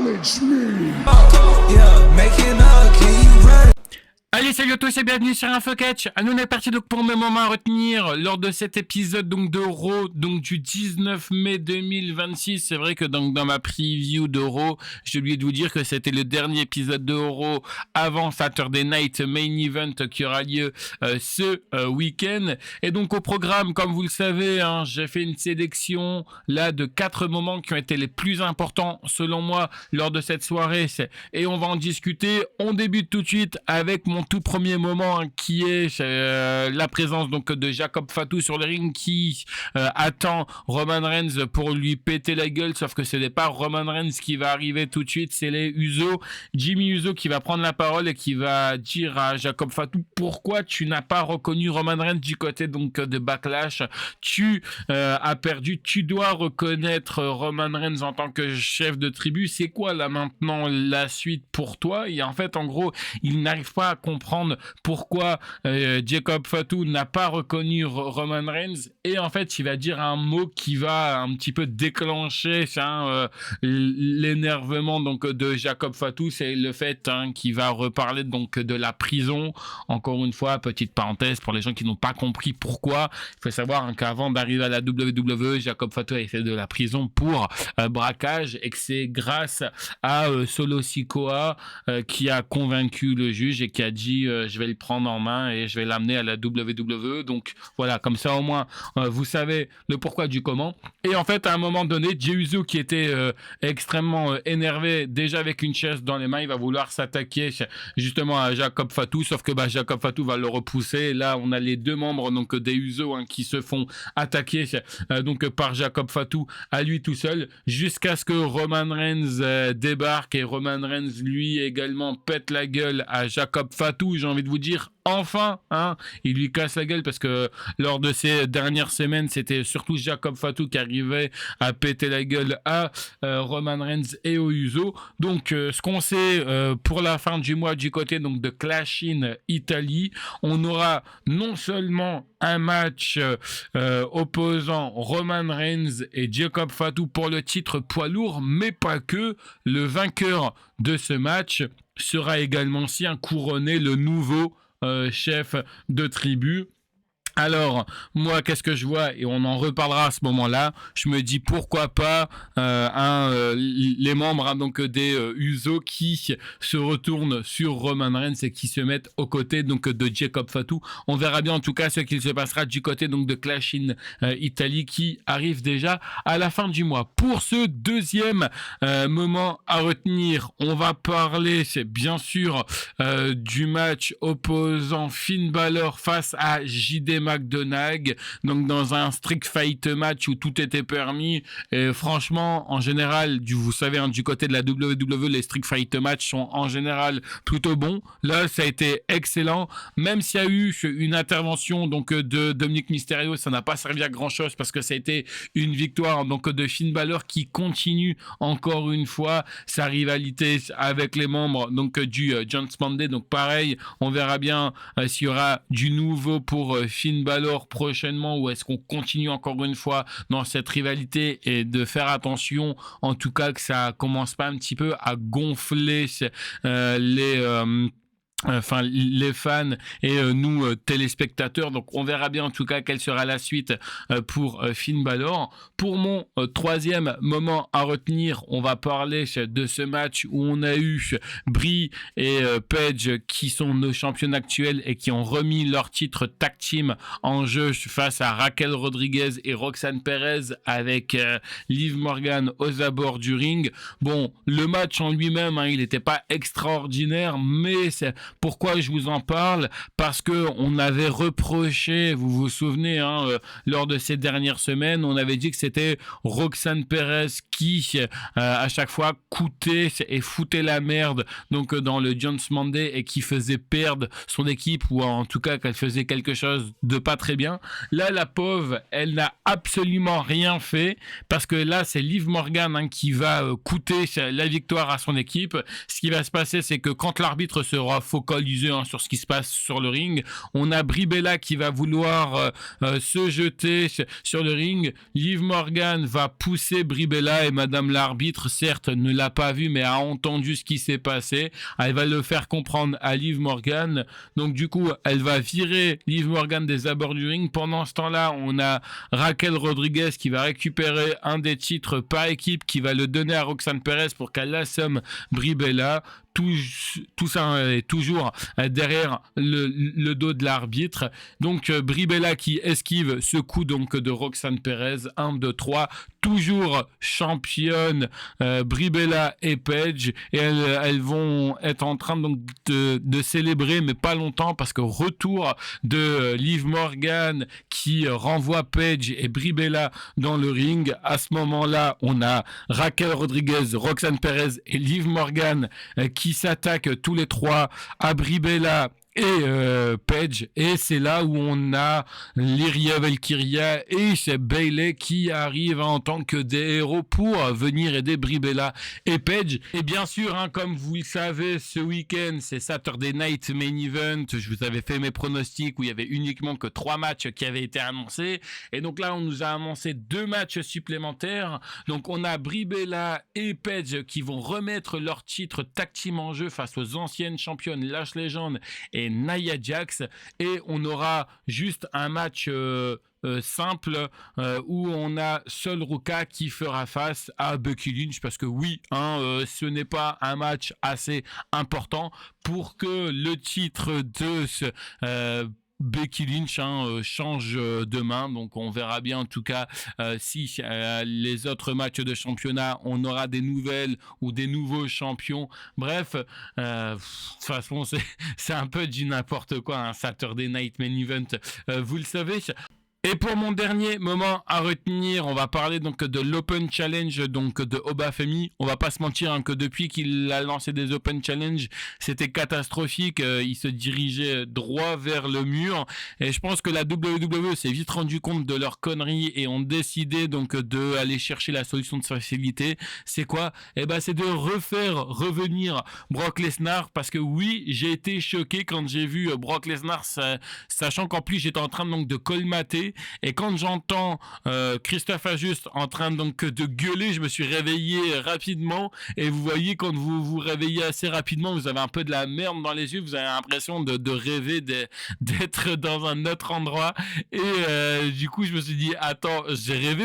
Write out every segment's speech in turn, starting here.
Challenge me. Yeah, making up, can you run? Allez, salut à tous et bienvenue sur InfoCatch. Nous on est parti donc pour le moment à retenir lors de cet épisode donc de Raw, donc du 19 mai 2026. C'est vrai que donc dans ma preview de Raw, j'ai oublié de vous dire que c'était le dernier épisode de Raw avant Saturday Night Main Event qui aura lieu ce week-end. Et donc au programme, comme vous le savez, j'ai fait une sélection là de 4 moments qui ont été les plus importants selon moi lors de cette soirée. Et on va en discuter. On débute tout de suite avec mon tout premier moment qui est la présence donc de Jacob Fatu sur le ring qui attend Roman Reigns pour lui péter la gueule, sauf que ce n'est pas Roman Reigns qui va arriver tout de suite, c'est les Uso, Jimmy Uso qui va prendre la parole et qui va dire à Jacob Fatu: pourquoi tu n'as pas reconnu Roman Reigns du côté donc de Backlash, tu as perdu, tu dois reconnaître Roman Reigns en tant que chef de tribu, c'est quoi là maintenant la suite pour toi? Et en fait en gros il n'arrive pas à comprendre pourquoi Jacob Fatu n'a pas reconnu Roman Reigns, et en fait il va dire un mot qui va un petit peu déclencher l'énervement donc de Jacob Fatu, c'est le fait qu'il va reparler donc de la prison. Encore une fois, petite parenthèse pour les gens qui n'ont pas compris pourquoi, il faut savoir qu'avant d'arriver à la WWE, Jacob Fatu a fait de la prison pour braquage, et que c'est grâce à Solo Sikoa qui a convaincu le juge et qui a dit je vais le prendre en main et je vais l'amener à la WWE. Donc voilà, comme ça au moins vous savez le pourquoi du comment. Et en fait à un moment donné, Jey Uso qui était extrêmement énervé déjà avec une chaise dans les mains, il va vouloir s'attaquer justement à Jacob Fatu, sauf que Jacob Fatu va le repousser. Et là on a les deux membres donc des Uso qui se font attaquer donc par Jacob Fatu à lui tout seul, jusqu'à ce que Roman Reigns débarque, et Roman Reigns lui également pète la gueule à Jacob Fatu. J'ai envie de vous dire enfin, il lui casse la gueule, parce que lors de ces dernières semaines, c'était surtout Jacob Fatu qui arrivait à péter la gueule à Roman Reigns et aux Uso. Donc, ce qu'on sait pour la fin du mois du côté donc de Clash in Italy, on aura non seulement un match opposant Roman Reigns et Jacob Fatu pour le titre poids lourd, mais pas que. Le vainqueur de ce match sera également couronné le nouveau chef de tribu. Alors, moi, qu'est-ce que je vois? Et on en reparlera à ce moment-là. Je me dis pourquoi pas les membres donc des Uso qui se retournent sur Roman Reigns et qui se mettent aux côtés donc de Jacob Fatu. On verra bien en tout cas ce qu'il se passera du côté donc de Clash in Italy qui arrive déjà à la fin du mois. Pour ce deuxième moment à retenir, on va parler, c'est bien sûr du match opposant Finn Balor face à JD McDonagh, donc dans un strict fight match où tout était permis. Et franchement, en général, vous savez, du côté de la WWE, les strict fight match sont en général plutôt bons. Là, ça a été excellent, même s'il y a eu une intervention donc de Dominic Mysterio, ça n'a pas servi à grand chose parce que ça a été une victoire donc de Finn Balor qui continue encore une fois sa rivalité avec les membres donc du Judgment Day. Donc pareil, on verra bien s'il y aura du nouveau pour Finn Balor prochainement, ou est-ce qu'on continue encore une fois dans cette rivalité, et de faire attention en tout cas que ça commence pas un petit peu à gonfler les fans et nous téléspectateurs. Donc on verra bien en tout cas quelle sera la suite pour Finn Balor. Pour mon troisième moment à retenir, on va parler de ce match où on a eu Brie et Paige qui sont nos championnes actuelles et qui ont remis leur titre tag team en jeu face à Raquel Rodriguez et Roxanne Perez, avec Liv Morgan aux abords du ring. Bon, le match en lui-même, il n'était pas extraordinaire, mais pourquoi je vous en parle? Parce que on avait reproché, vous vous souvenez, lors de ces dernières semaines, on avait dit que c'était Roxanne Perez qui à chaque fois coûtait et foutait la merde donc dans le Judgment Day, et qui faisait perdre son équipe, ou en tout cas qu'elle faisait quelque chose de pas très bien. Là, la pauvre, elle n'a absolument rien fait, parce que là, c'est Liv Morgan qui va coûter la victoire à son équipe. Ce qui va se passer, c'est que quand l'arbitre sera faux focaliser sur ce qui se passe sur le ring. On a Brie Bella qui va vouloir se jeter sur le ring. Liv Morgan va pousser Brie Bella et Madame l'arbitre, certes, ne l'a pas vu, mais a entendu ce qui s'est passé. Elle va le faire comprendre à Liv Morgan. Donc, du coup, elle va virer Liv Morgan des abords du ring. Pendant ce temps-là, on a Raquel Rodriguez qui va récupérer un des titres par équipe, qui va le donner à Roxanne Perez pour qu'elle assomme Brie Bella. Tout ça est toujours derrière le dos de l'arbitre. Donc Brie Bella qui esquive ce coup donc de Roxanne Perez. 1, 2, 3. Toujours championne Brie Bella et Paige. Et elles vont être en train donc de célébrer, mais pas longtemps, parce que retour de Liv Morgan qui renvoie Paige et Brie Bella dans le ring. À ce moment-là, on a Raquel Rodriguez, Roxanne Perez et Liv Morgan qui s'attaquent tous les trois à Brie Bella et Paige, et c'est là où on a Lyria Valkyria et c'est Bayley qui arrivent en tant que des héros pour venir aider Brie Bella et Paige. Et bien sûr, comme vous le savez, ce week-end c'est Saturday Night Main Event. Je vous avais fait mes pronostics où il y avait uniquement que 3 matchs qui avaient été annoncés, et donc là on nous a annoncé 2 matchs supplémentaires. Donc on a Brie Bella et Paige qui vont remettre leur titre tag team en jeu face aux anciennes championnes Lash Legend et Nia Jax, et on aura juste un match simple où on a Sol Ruka qui fera face à Becky Lynch, parce que oui, ce n'est pas un match assez important pour que le titre de Becky Lynch change de main. Donc on verra bien en tout cas si les autres matchs de championnat on aura des nouvelles ou des nouveaux champions. Bref, de toute façon c'est un peu du n'importe quoi, un Saturday Night Main Event, vous le savez. Et pour mon dernier moment à retenir, on va parler donc de l'Open Challenge donc de Obafemi. On va pas se mentir que depuis qu'il a lancé des Open Challenge, c'était catastrophique. Il se dirigeait droit vers le mur. Et je pense que la WWE s'est vite rendu compte de leur connerie et ont décidé donc de aller chercher la solution de facilité. C'est quoi ? C'est de refaire revenir Brock Lesnar, parce que oui, j'ai été choqué quand j'ai vu Brock Lesnar, sachant qu'en plus j'étais en train donc de colmater. Et quand j'entends Christophe Ajuste en train donc de gueuler, je me suis réveillé rapidement. Et vous voyez, quand vous vous réveillez assez rapidement, vous avez un peu de la merde dans les yeux, vous avez l'impression de rêver d'être dans un autre endroit. Et du coup, je me suis dit, attends, j'ai rêvé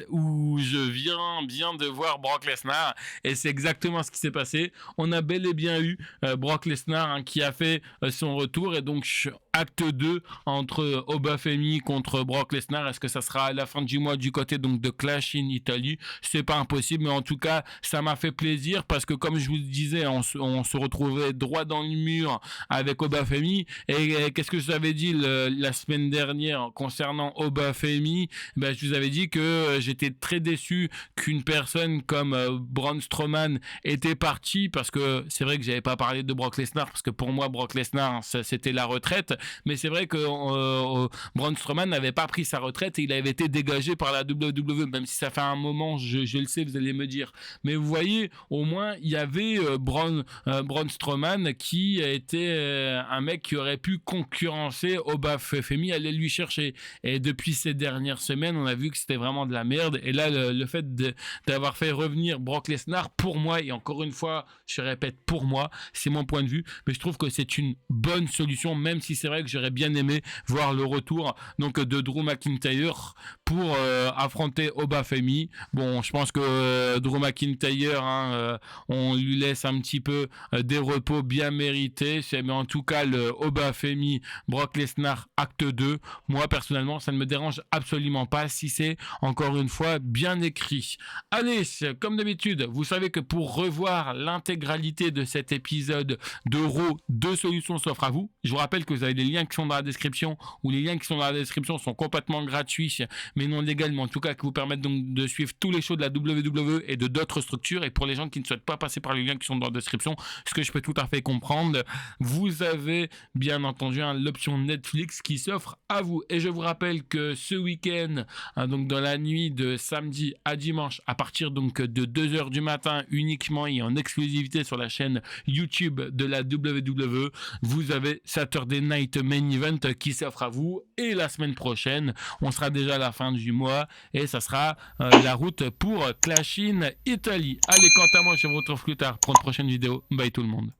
ou je viens bien de voir Brock Lesnar. Et c'est exactement ce qui s'est passé. On a bel et bien eu Brock Lesnar qui a fait son retour. Et donc, acte 2 entre Obafemi contre Brock Lesnar. Est-ce que ça sera à la fin du mois du côté donc de Clash in Italy? C'est pas impossible, mais en tout cas ça m'a fait plaisir, parce que comme je vous le disais, on se retrouvait droit dans le mur avec Obafemi. Et qu'est-ce que je vous avais dit la semaine dernière concernant Obafemi? Je vous avais dit que j'étais très déçu qu'une personne comme Braun Strowman était partie, parce que c'est vrai que j'avais pas parlé de Brock Lesnar, parce que pour moi Brock Lesnar c'était la retraite. Mais c'est vrai que Braun Strowman n'avait pas pris sa retraite et il avait été dégagé par la WWE, même si ça fait un moment, je le sais, vous allez me dire. Mais vous voyez, au moins, il y avait Braun Strowman qui a été un mec qui aurait pu concurrencer Obafemi, aller lui chercher. Et depuis ces dernières semaines, on a vu que c'était vraiment de la merde. Et là, le fait d'avoir fait revenir Brock Lesnar, pour moi, et encore une fois, je répète, pour moi, c'est mon point de vue, mais je trouve que c'est une bonne solution, même si c'est vrai que j'aurais bien aimé voir le retour donc de Drew McIntyre pour affronter Obafemi. Bon, je pense que Drew McIntyre, on lui laisse un petit peu des repos bien mérités. Mais en tout cas, le Obafemi Brock Lesnar acte 2, moi personnellement, ça ne me dérange absolument pas si c'est encore une fois bien écrit. Allez, comme d'habitude, vous savez que pour revoir l'intégralité de cet épisode de Raw, 2 solutions s'offrent à vous. Je vous rappelle que vous avez les liens qui sont dans la description, ou les liens qui sont dans la description sont sont complètement gratuits, mais non légaux, mais en tout cas qui vous permettent donc de suivre tous les shows de la WWE et de d'autres structures. Et pour les gens qui ne souhaitent pas passer par les liens qui sont dans la description, ce que je peux tout à fait comprendre, vous avez bien entendu l'option Netflix qui s'offre à vous. Et je vous rappelle que ce week-end, donc dans la nuit de samedi à dimanche, à partir donc de 2h du matin uniquement et en exclusivité sur la chaîne YouTube de la WWE, vous avez Saturday Night Main Event qui s'offre à vous. Et la semaine prochaine, on sera déjà à la fin du mois et ça sera la route pour Clash in Italy. Allez, quant à moi, je vous retrouve plus tard pour une prochaine vidéo. Bye tout le monde.